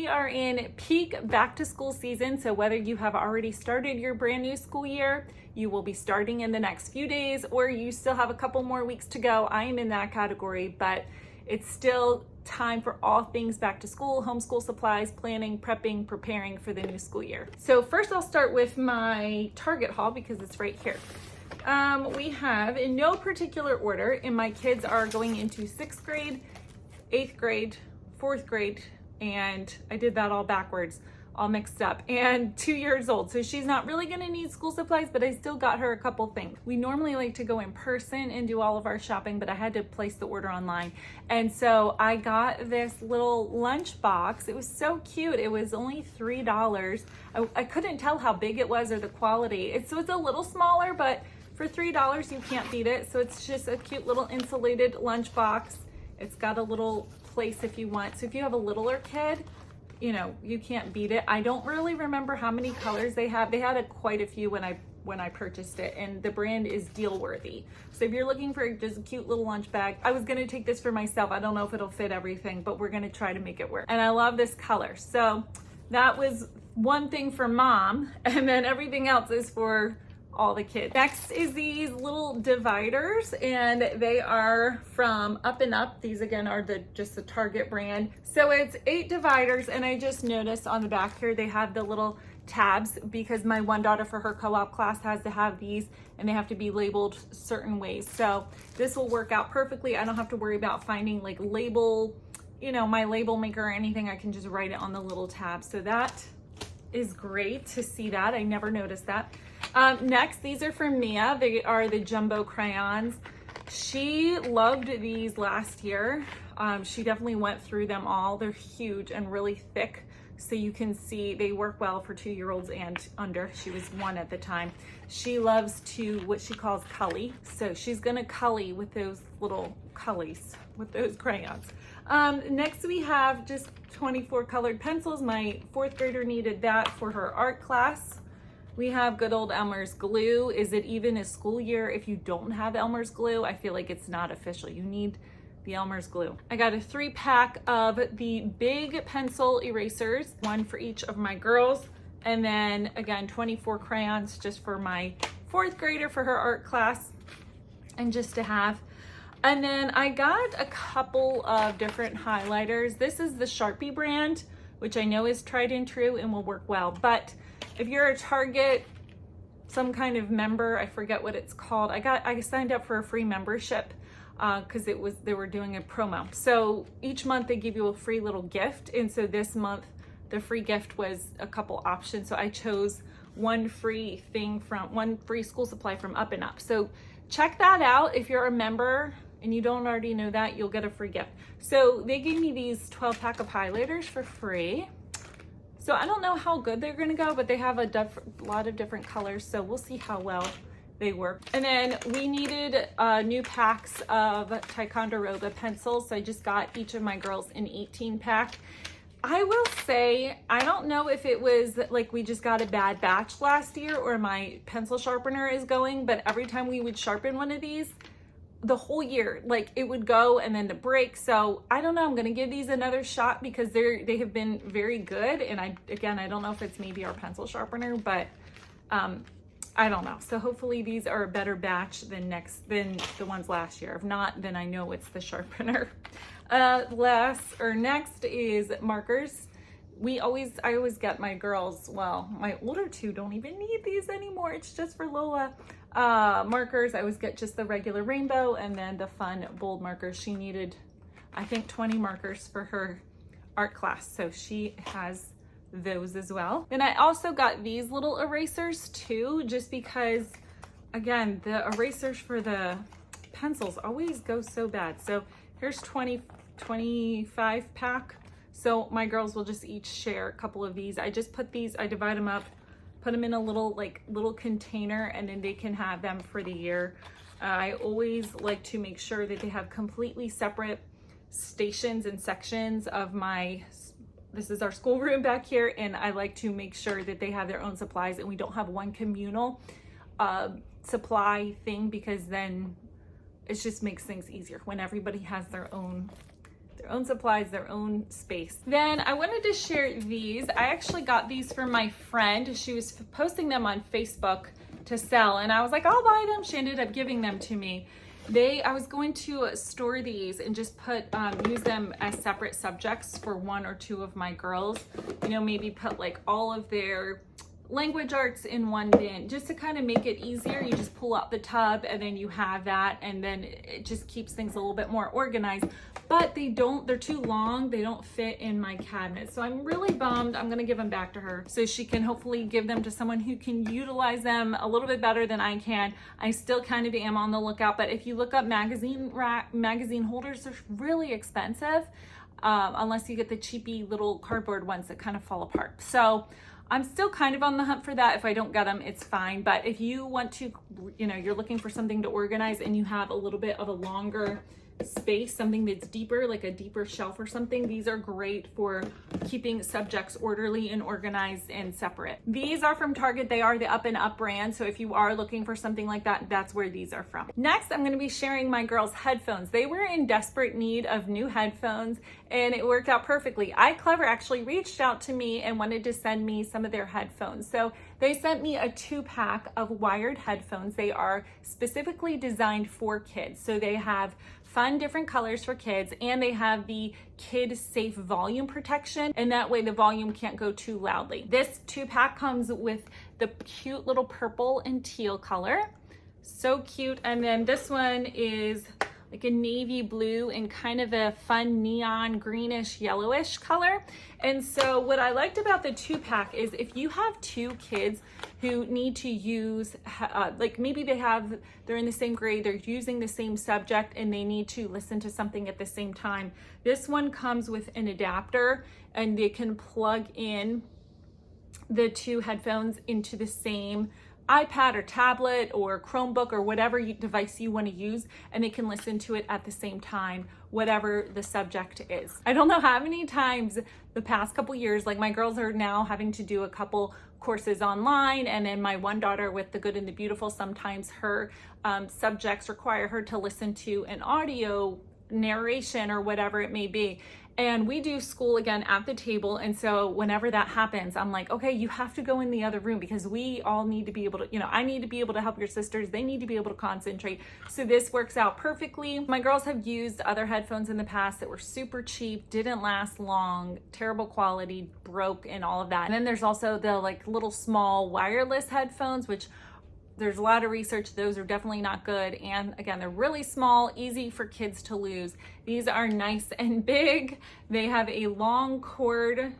we are in peak back to school season. So whether you have already started your brand new school year, you will be starting in the next few days, or you still have a couple more weeks to go. I am in that category, but it's still time for all things back to school, homeschool supplies, planning, prepping, preparing for the new school year. So first I'll start with my Target haul because it's right here. We have, in no particular order, and my kids are going into 6th grade, 8th grade, 4th grade, and I did that all backwards, all mixed up, and 2 years old. So she's not really gonna need school supplies, but I still got her a couple things. We normally like to go in person and do all of our shopping, but I had to place the order online. And so I got this little lunch box. It was so cute. It was only $3. I couldn't tell how big it was or the quality. So it's a little smaller, but for $3, you can't beat it. So it's just a cute little insulated lunch box. It's got a little place if you want. So if you have a littler kid, you know, you can't beat it. I don't really remember how many colors they have. They had quite a few when I purchased it, and the brand is deal worthy. So if you're looking for just a cute little lunch bag, I was gonna take this for myself. I don't know if it'll fit everything, but we're gonna try to make it work. And I love this color. So that was one thing for mom, and then everything else is for all the kids. Next is these little dividers, and they are from Up and Up. These again are just the Target brand. So it's 8 dividers, and I just noticed on the back here they have the little tabs because my one daughter for her co-op class has to have these, and they have to be labeled certain ways. So this will work out perfectly. I don't have to worry about finding like label, you know, my label maker or anything. I can just write it on the little tab. So that is great to see that. I never noticed that. Next, these are from Mia. They are the jumbo crayons. She loved these last year. She definitely went through them all. They're huge and really thick, so you can see they work well for 2-year-olds and under. She was 1 at the time. She loves to, what she calls cully. So she's gonna cully with those little cullies, with those crayons. Next we have just 24 colored pencils. My 4th grader needed that for her art class. We have good old Elmer's glue. Is it even a school year if you don't have Elmer's glue? I feel like it's not official. You need the Elmer's glue. I got a 3-pack of the big pencil erasers, 1 for each of my girls. And then again, 24 crayons just for my 4th grader for her art class and just to have. And then I got a couple of different highlighters. This is the Sharpie brand, which I know is tried and true and will work well. But if you're a Target, some kind of member, I forget what it's called. I signed up for a free membership because they were doing a promo. So each month they give you a free little gift. And so this month, the free gift was a couple options. So I chose one free school supply from Up and Up. So check that out. If you're a member and you don't already know that, you'll get a free gift. So they gave me these 12-pack of highlighters for free. So I don't know how good they're gonna go, but they have a lot of different colors, so we'll see how well they work. And then we needed new packs of Ticonderoga pencils, so I just got each of my girls an 18-pack. I will say, I don't know if it was like we just got a bad batch last year or my pencil sharpener is going, but every time we would sharpen one of these, the whole year, like it would go and then the break. So I don't know, I'm gonna give these another shot because they have been very good. And I don't know if it's maybe our pencil sharpener, but I don't know. So hopefully these are a better batch than the ones last year. If not, then I know it's the sharpener. Next is markers. I always get my girls, well, my older 2 don't even need these anymore. It's just for Lola. Markers, I always get just the regular rainbow and then the fun bold markers. She needed, I think, 20 markers for her art class. So she has those as well. And I also got these little erasers too, just because, again, the erasers for the pencils always go so bad. So here's 25 pack. So my girls will just each share a couple of these. I just put these, I divide them up, put them in a little container, and then they can have them for the year. I always like to make sure that they have completely separate stations and sections of this is our schoolroom back here, and I like to make sure that they have their own supplies and we don't have one communal supply thing, because then it just makes things easier when everybody has their own their own supplies, their own space. Then I wanted to share these. I actually got these from my friend. She was posting them on Facebook to sell, and I was like, I'll buy them. She ended up giving them to me. I was going to store these and just use them as separate subjects for one or two of my girls. You know, maybe put like all of their language arts in one bin, just to kind of make it easier. You just pull out the tub and then you have that, and then it just keeps things a little bit more organized. But they're too long, they don't fit in my cabinet. So I'm really bummed. I'm gonna give them back to her so she can hopefully give them to someone who can utilize them a little bit better than I can. I still kind of am on the lookout, but if you look up magazine holders, they're really expensive, unless you get the cheapy little cardboard ones that kind of fall apart. So I'm still kind of on the hunt for that. If I don't get them, it's fine. But if you want to, you know, you're looking for something to organize and you have a little bit of a longer space, something that's deeper, like a deeper shelf or something, these are great for keeping subjects orderly and organized and separate. These are from Target. They are the Up and Up brand. So if you are looking for something like that, that's where these are from. Next, I'm going to be sharing my girls' headphones. They were in desperate need of new headphones, and it worked out perfectly. iclever actually reached out to me and wanted to send me some of their headphones. So they sent me a 2-pack of wired headphones. They are specifically designed for kids. So they have fun different colors for kids, and they have the kid safe volume protection, and that way the volume can't go too loudly. This 2-pack comes with the cute little purple and teal color. So cute. And then this one is like a navy blue and kind of a fun neon greenish yellowish color. And so what I liked about the 2-pack is if you have 2 kids who need to use, like maybe they're in the same grade, they're using the same subject, and they need to listen to something at the same time. This one comes with an adapter, and they can plug in the 2 headphones into the same iPad or tablet or Chromebook or whatever device you want to use, and they can listen to it at the same time, whatever the subject is. I don't know how many times the past couple years, like my girls are now having to do a couple courses online, and then my one daughter with the Good and the Beautiful, sometimes her subjects require her to listen to an audio narration or whatever it may be. And we do school again at the table. And so whenever that happens, I'm like, okay, you have to go in the other room, because we all need to be able to, you know, I need to be able to help your sisters. They need to be able to concentrate. So this works out perfectly. My girls have used other headphones in the past that were super cheap, didn't last long, terrible quality, broke, and all of that. And then there's also the like little small wireless headphones, which there's a lot of research, those are definitely not good. And again, they're really small, easy for kids to lose. These are nice and big. They have a long cord,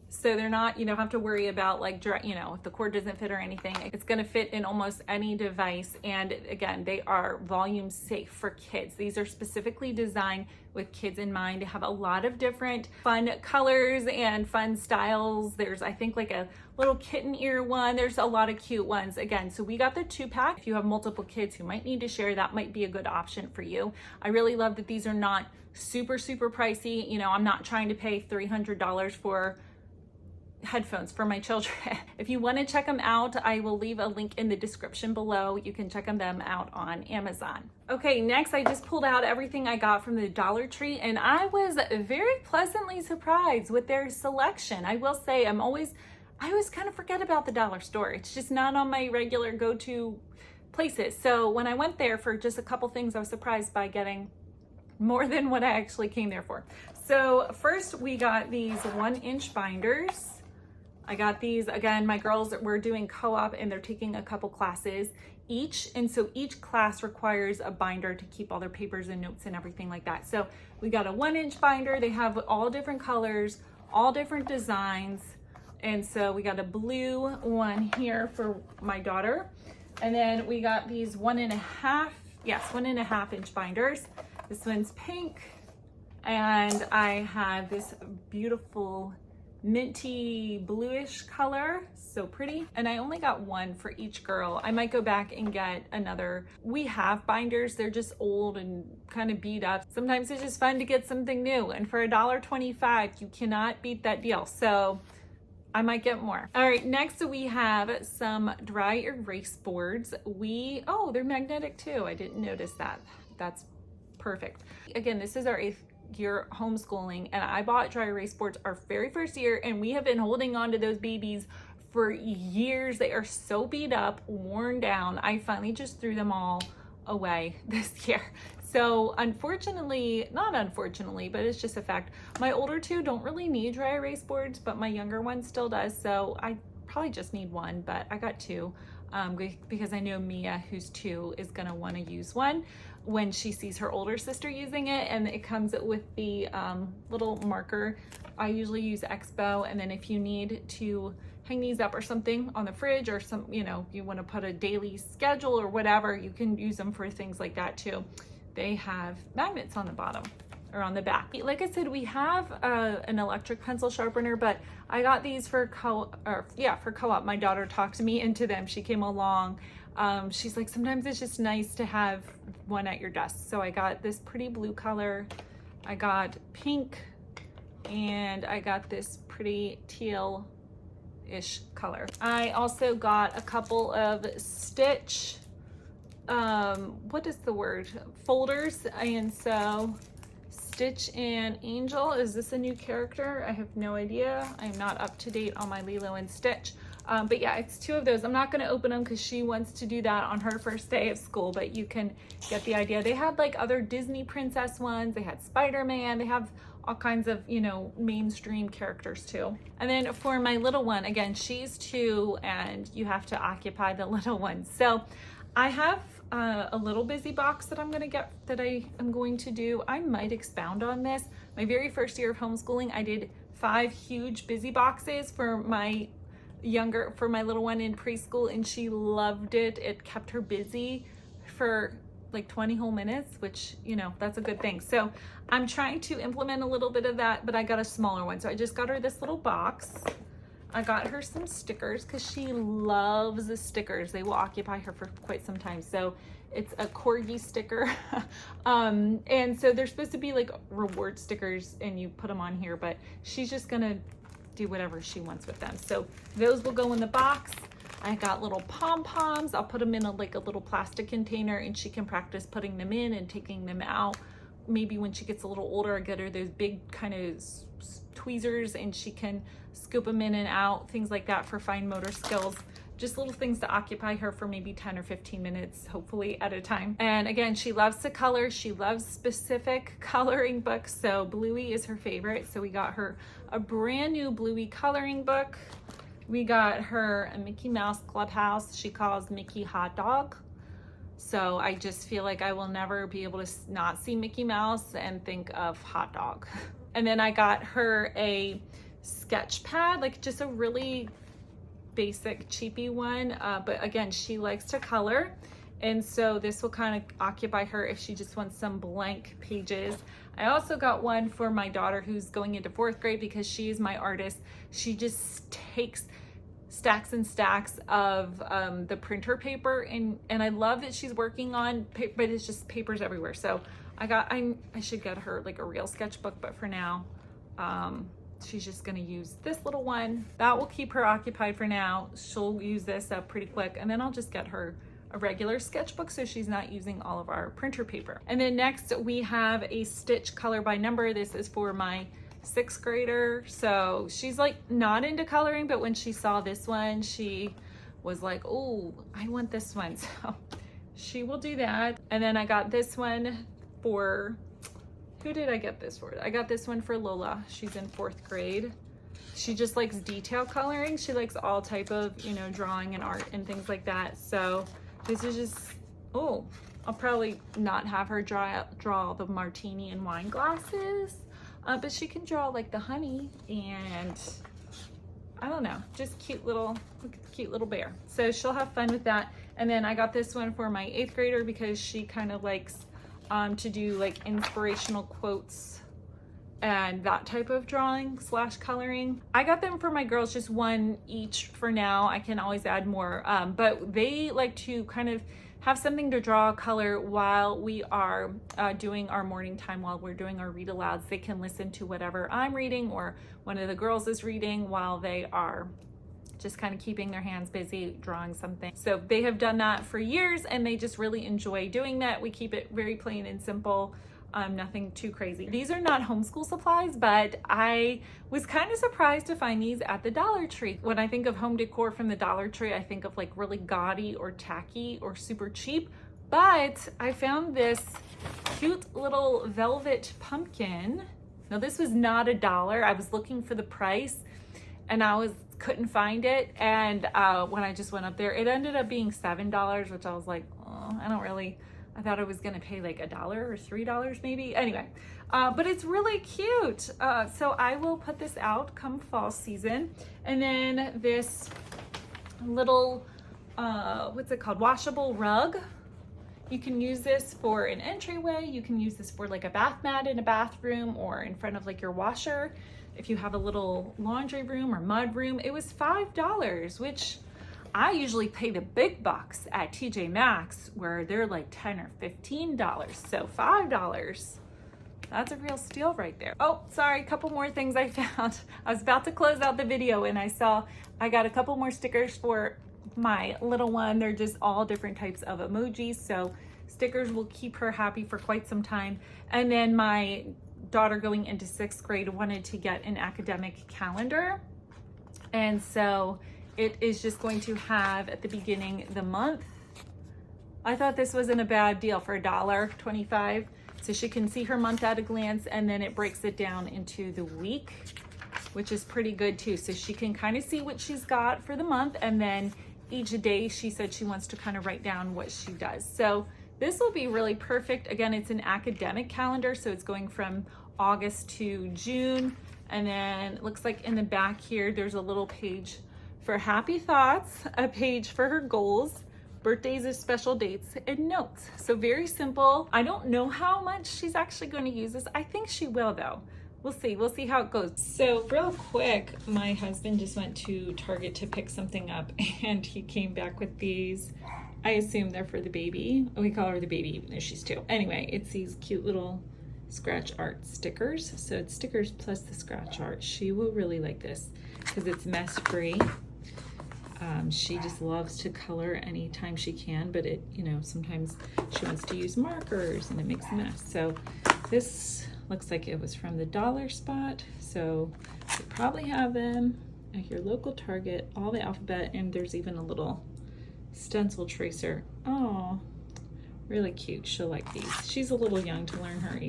so they're not, you don't have to worry about like, you know, if the cord doesn't fit or anything. It's gonna fit in almost any device. And again, they are volume safe for kids. These are specifically designed with kids in mind to have a lot of different fun colors and fun styles. There's, I think, like a little kitten ear one. There's a lot of cute ones. Again, so we got the 2-pack. If you have multiple kids who might need to share, that might be a good option for you. I really love that these are not super pricey. You know, I'm not trying to pay $300 for headphones for my children. If you want to check them out, I will leave a link in the description below. You can check them out on Amazon. Okay, next I just pulled out everything I got from the Dollar Tree, and I was very pleasantly surprised with their selection. I will say I always kind of forget about the dollar store. It's just not on my regular go-to places. So when I went there for just a couple things, I was surprised by getting more than what I actually came there for. So first we got these 1-inch binders. I got these, again, my girls were doing co-op and they're taking a couple classes each. And so each class requires a binder to keep all their papers and notes and everything like that. So we got a 1-inch binder. They have all different colors, all different designs. And so we got a blue one here for my daughter. And then we got these 1.5-inch binders. This one's pink. And I have this beautiful minty bluish color, so pretty. And I only got one for each girl. I might go back and get another. We have binders, they're just old and kind of beat up. Sometimes it's just fun to get something new, and for $1.25 you cannot beat that deal. So I might get more. All right, next we have some dry erase boards. Oh, they're magnetic too. I didn't notice that. That's perfect. Again, this is our 8th you're homeschooling, and I bought dry erase boards our very first year, and we have been holding on to those babies for years. They are so beat up, worn down. I finally just threw them all away this year. So unfortunately, not unfortunately, but it's just a fact, my older two don't really need dry erase boards, but my younger one still does. So I probably just need one, but I got two because I know Mia, who's 2, is gonna wanna use one when she sees her older sister using it, and it comes with the little marker. I usually use Expo, and then if you need to hang these up or something on the fridge, or some, you know, you want to put a daily schedule or whatever, you can use them for things like that too. They have magnets on the bottom or on the back. Like I said, we have an electric pencil sharpener, but I got these for co-op. My daughter talked me into them. She came along. She's like, sometimes it's just nice to have one at your desk. So I got this pretty blue color. I got pink, and I got this pretty teal-ish color. I also got a couple of Stitch, what is the word? Folders. And so Stitch and Angel, is this a new character? I have no idea. I'm not up to date on my Lilo and Stitch. But yeah, it's 2 of those. I'm not going to open them because she wants to do that on her first day of school, but you can get the idea. They had like other Disney princess ones. They had Spider-Man. They have all kinds of, you know, mainstream characters too. And then for my little one, again, she's 2 and you have to occupy the little one. So I have a little busy box that I'm going to get, that I am going to do. I might expound on this. My very first year of homeschooling, I did 5 huge busy boxes for my little one in preschool, and she loved it. It kept her busy for like 20 whole minutes, which, you know, that's a good thing. So I'm trying to implement a little bit of that, but I got a smaller one. So I just got her this little box. I got her some stickers because she loves the stickers. They will occupy her for quite some time. So it's a corgi sticker. And so they're supposed to be like reward stickers, and you put them on here, but she's just gonna do whatever she wants with them. So those will go in the box. I got little pom-poms. I'll put them in a little plastic container, and she can practice putting them in and taking them out. Maybe when she gets a little older, I get her those big kind of tweezers, and she can scoop them in and out, things like that for fine motor skills. Just little things to occupy her for maybe 10 or 15 minutes, hopefully, at a time. And again, she loves to color. She loves specific coloring books. So Bluey is her favorite. So we got her a brand new Bluey coloring book. We got her a Mickey Mouse Clubhouse. She calls Mickey Hot Dog. So I just feel like I will never be able to not see Mickey Mouse and think of hot dog. And then I got her a sketch pad, like just a really basic cheapy one, but again, she likes to color, and so this will kind of occupy her if she just wants some blank pages. I also got one for my daughter who's going into 4th grade because she is my artist. She just takes stacks and stacks of the printer paper, and I love that she's working on paper, but it's just papers everywhere. So I should get her like a real sketchbook, but for now she's just gonna use this little one. That will keep her occupied for now. She'll use this up pretty quick, and then I'll just get her a regular sketchbook so she's not using all of our printer paper. And then next we have a Stitch color by number. This is for my 6th grader. So she's like not into coloring, but when she saw this one, she was like, oh, I want this one. So she will do that. And then I got this one for, who did I get this for? I got this one for Lola. She's in 4th grade. She just likes detail coloring. She likes all type of, you know, drawing and art and things like that. So this is just, oh, I'll probably not have her draw the martini and wine glasses, but she can draw like the honey and I don't know, just cute little, look at the cute little bear. So she'll have fun with that. And then I got this one for my 8th grader because she kind of likes to do like inspirational quotes and that type of drawing / coloring. I got them for my girls, just one each for now. I can always add more, but they like to kind of have something to draw, color while we are doing our morning time, while we're doing our read alouds. They can listen to whatever I'm reading or one of the girls is reading while they are just kind of keeping their hands busy drawing something. So they have done that for years and they just really enjoy doing that. We keep it very plain and simple. Nothing too crazy. These are not homeschool supplies, but I was kind of surprised to find these at the Dollar Tree. When I think of home decor from the Dollar Tree, I think of like really gaudy or tacky or super cheap, but I found this cute little velvet pumpkin. Now this was not $1. I was looking for the price and couldn't find it. And when I just went up there, it ended up being $7, which I was like, oh, I thought I was gonna pay like $1 or $3 maybe. Anyway, but it's really cute. So I will put this out come fall season. And then this little, what's it called? Washable rug. You can use this for an entryway. You can use this for like a bath mat in a bathroom or in front of like your washer. If you have a little laundry room or mud room, it was $5, which I usually pay the big bucks at TJ Maxx where they're like $10 or $15. So $5, that's a real steal right there. Oh, sorry, a couple more things I found. I was about to close out the video and I got a couple more stickers for my little one. They're just all different types of emojis. So stickers will keep her happy for quite some time. And then my daughter going into 6th grade wanted to get an academic calendar. And so it is just going to have at the beginning the month. I thought this wasn't a bad deal for $1.25. So she can see her month at a glance, and then it breaks it down into the week, which is pretty good too. So she can kind of see what she's got for the month, and then each day she said she wants to kind of write down what she does. So this will be really perfect. Again, it's an academic calendar, so it's going from August to June. And then it looks like in the back here, there's a little page for happy thoughts, a page for her goals, birthdays or special dates, and notes. So very simple. I don't know how much she's actually going to use this. I think she will though. We'll see how it goes. So real quick, my husband just went to Target to pick something up and he came back with these. I assume they're for the baby. We call her the baby even though she's 2. Anyway, it's these cute little scratch art stickers. So it's stickers plus the scratch art. She will really like this because it's mess free. She just loves to color anytime she can, but sometimes she wants to use markers and it makes a mess. So this looks like it was from the dollar spot. So you probably have them at your local Target, all the alphabet, and there's even a little stencil tracer. Oh, really cute. She'll like these. She's a little young to learn her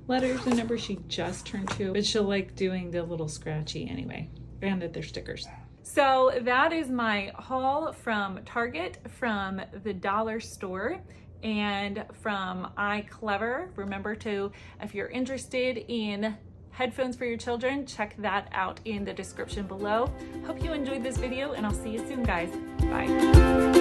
letters and numbers. She just turned 2, but she'll like doing the little scratchy anyway, and that they're stickers. So that is my haul from Target, from the dollar store, and from iclever. Remember to, if you're interested in headphones for your children, check that out in the description below. Hope you enjoyed this video, and I'll see you soon, guys. Bye.